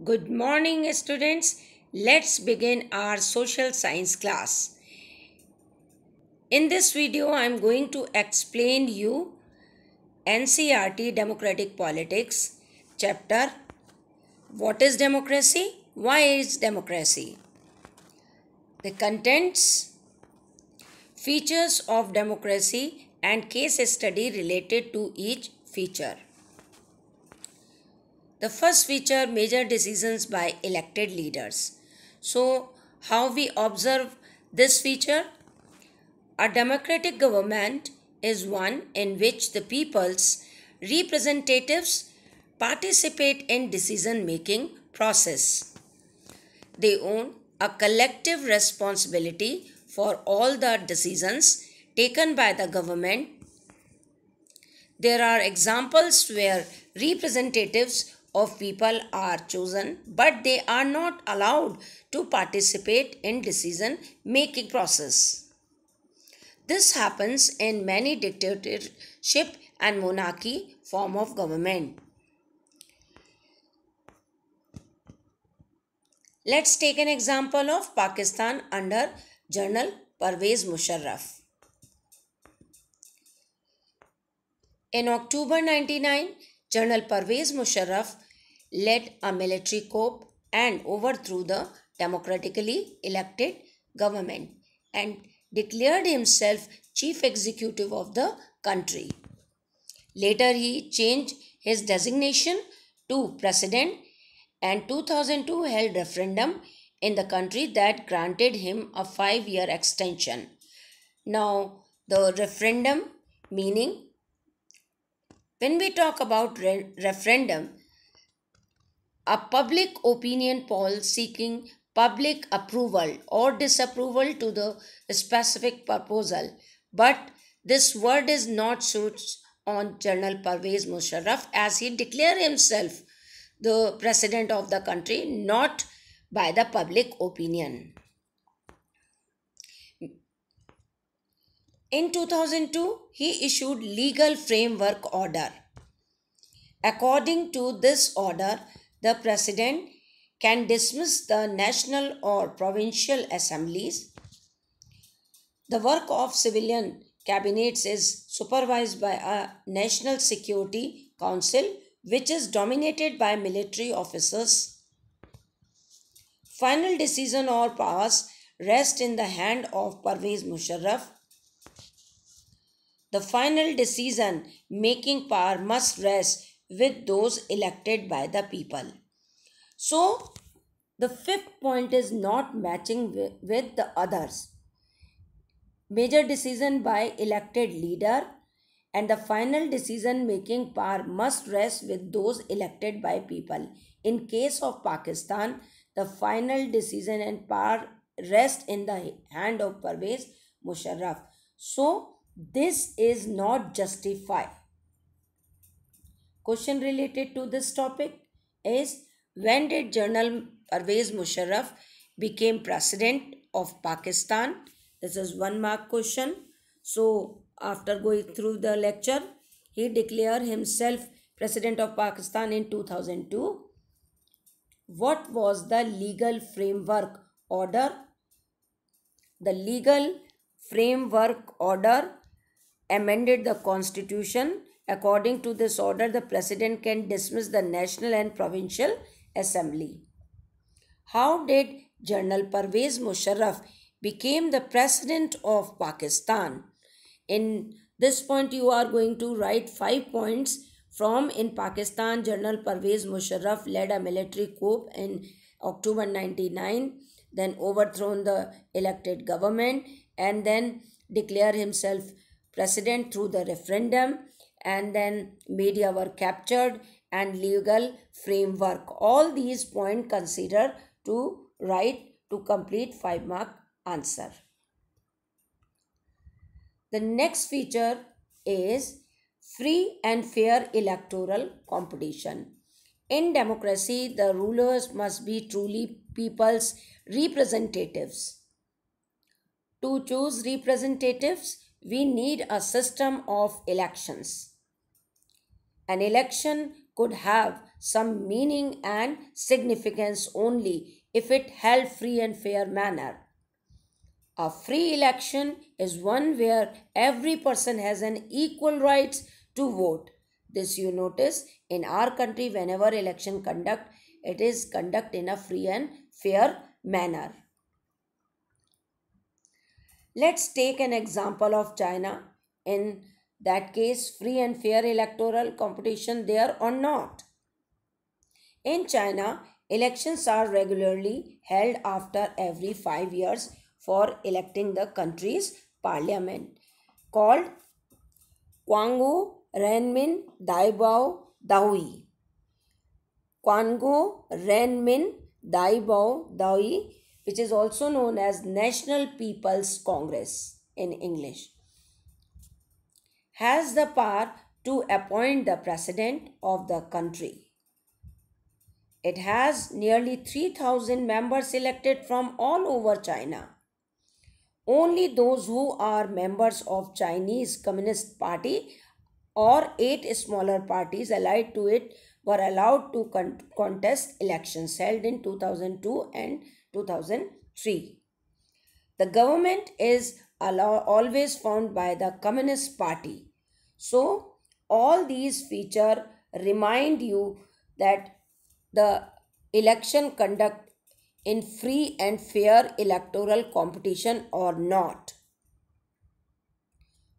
Good morning, students. Let's begin our social science class. In this video, I am going to explain you NCERT Democratic Politics chapter. What is democracy? Why is democracy? The contents, features of democracy and case study related to each feature. The first feature, major decisions by elected leaders. So, how we observe this feature? A democratic government is one in which the people's representatives participate in decision making process. They own a collective responsibility for all the decisions taken by the government. There are examples where representatives of people are chosen, but they are not allowed to participate in decision making process. This happens in many dictatorship and monarchy form of government. Let's take an example of Pakistan under General Pervez Musharraf. In October 99, General Pervez Musharraf led a military coup and overthrew the democratically elected government and declared himself chief executive of the country. Later, he changed his designation to president and 2002 held referendum in the country that granted him a 5-year extension. Now, the referendum meaning, when we talk about referendum, a public opinion poll seeking public approval or disapproval to the specific proposal. But this word is not suits on General Pervez Musharraf as he declared himself the president of the country, not by the public opinion. In 2002, he issued legal framework order. According to this order, the president can dismiss the national or provincial assemblies. The work of civilian cabinets is supervised by a National Security Council, which is dominated by military officers. Final decision or powers rest in the hand of Pervez Musharraf. The final decision making power must rest with those elected by the people. So, the fifth point is not matching with the others. Major decision by elected leader and the final decision making power must rest with those elected by people. In case of Pakistan, the final decision and power rest in the hand of Pervez Musharraf. So, this is not justified. Question related to this topic is, when did General Pervez Musharraf became president of Pakistan? This is 1 mark question. So after going through the lecture, he declared himself president of Pakistan in 2002. What was the legal framework order? The legal framework order amended the constitution. According to this order, the president can dismiss the national and provincial assembly. How did General Pervez Musharraf became the president of Pakistan? In this point, you are going to write 5 points from in Pakistan. General Pervez Musharraf led a military coup in October 99, then overthrown the elected government, and then declared himself president through the referendum, and then media were captured and legal framework. All these points consider to write to complete 5-mark answer. The next feature is free and fair electoral competition. In democracy, the rulers must be truly people's representatives. To choose representatives, we need a system of elections. An election could have some meaning and significance only if it held free and fair manner. A free election is one where every person has an equal rights to vote. This you notice in our country whenever election conduct, it is conduct in a free and fair manner. Let's take an example of China. In that case, free and fair electoral competition there or not. In China, elections are regularly held after every 5 years for electing the country's parliament, called Quangu Renmin Daibao Dahui. Quangu Renmin Daibao Dahui, which is also known as National People's Congress in English, has the power to appoint the president of the country. It has nearly 3,000 members elected from all over China. Only those who are members of Chinese Communist Party or 8 smaller parties allied to it were allowed to contest elections held in 2002 and 2003. The government is always formed by the Communist Party. So, all these features remind you that the election conduct in free and fair electoral competition or not.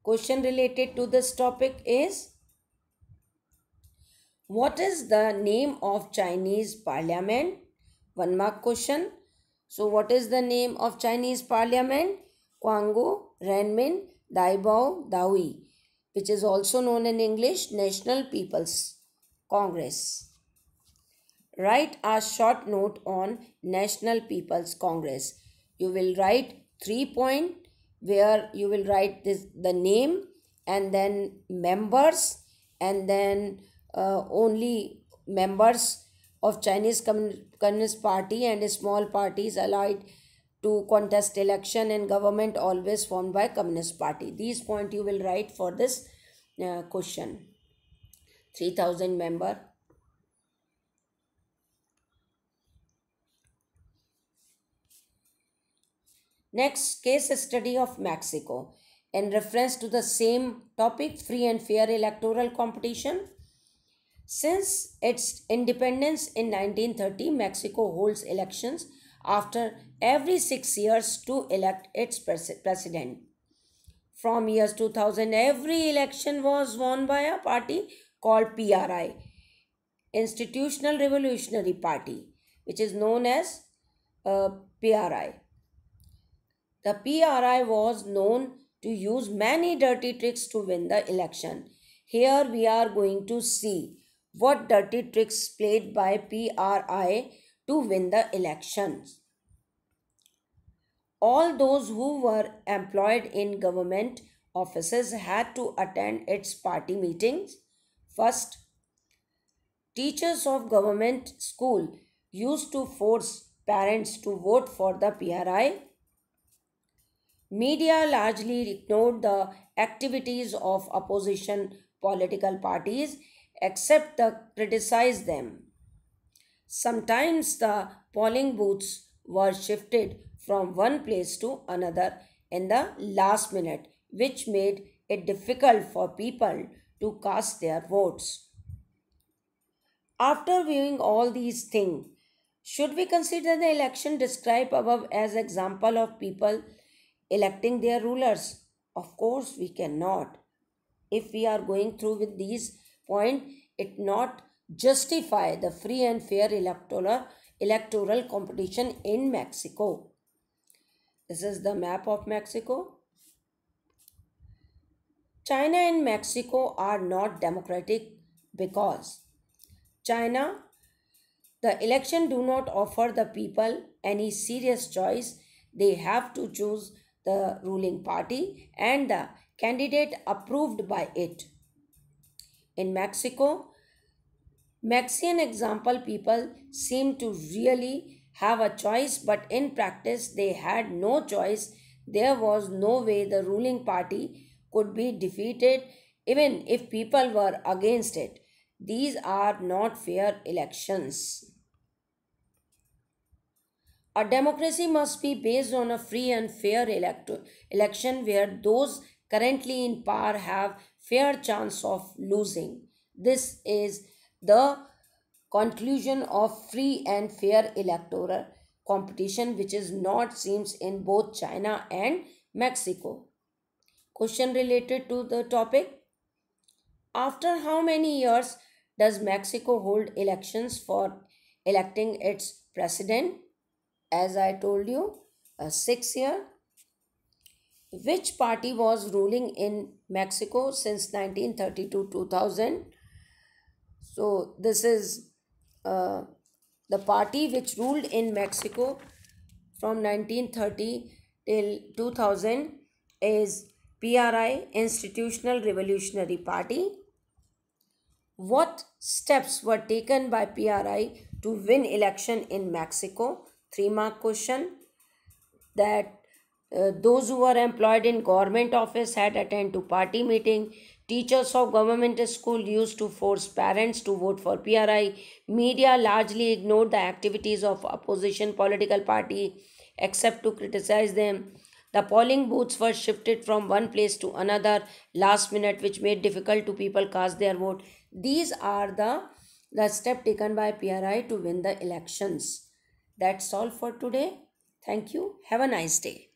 Question related to this topic is, what is the name of Chinese parliament? 1 mark question. So what is the name of Chinese parliament? Quangu Renmin Daibao Dahui, which is also known in English National People's Congress. Write a short note on National People's Congress. You will write 3 points where you will write the name and then members and then only members of Chinese Communist Party and small parties allied to contest election and government always formed by Communist Party. These points you will write for this question. 3,000 member. Next, case study of Mexico. In reference to the same topic, free and fair electoral competition. Since its independence in 1930, Mexico holds elections after every 6 years to elect its president. From years 2000, every election was won by a party called PRI, Institutional Revolutionary Party, which is known as PRI. The PRI was known to use many dirty tricks to win the election. Here we are going to see what dirty tricks played by PRI to win the elections. All those who were employed in government offices had to attend its party meetings. First, teachers of government school used to force parents to vote for the PRI. Media largely ignored the activities of opposition political parties except to criticize them. Sometimes the polling booths were shifted from one place to another in the last minute, which made it difficult for people to cast their votes. After viewing all these things, should we consider the election described above as example of people electing their rulers? Of course we cannot. If we are going through with these points, it not justify the free and fair electoral competition in Mexico. This is the map of Mexico. China and Mexico are not democratic because China, the election do not offer the people any serious choice. They have to choose the ruling party and the candidate approved by it. In Mexico, Mexican example people seem to really have a choice, but in practice they had no choice. There was no way the ruling party could be defeated even if people were against it. These are not fair elections. A democracy must be based on a free and fair election where those currently in power have fair chance of losing. This is the conclusion of free and fair electoral competition which is not seems in both China and Mexico. Question related to the topic: after how many years does Mexico hold elections for electing its president? As I told you, a 6 year. Which party was ruling in Mexico since 1930 to 2000? So, this is uh, the party which ruled in Mexico from 1930 till 2000 is PRI, Institutional Revolutionary Party. What steps were taken by PRI to win election in Mexico? 3 mark question. That those who were employed in government office had attend to party meeting. Teachers of government school used to force parents to vote for PRI. Media largely ignored the activities of opposition political party except to criticize them. The polling booths were shifted from one place to another last minute, which made difficult to people cast their vote. These are the step taken by PRI to win the elections. That's all for today. Thank you. Have a nice day.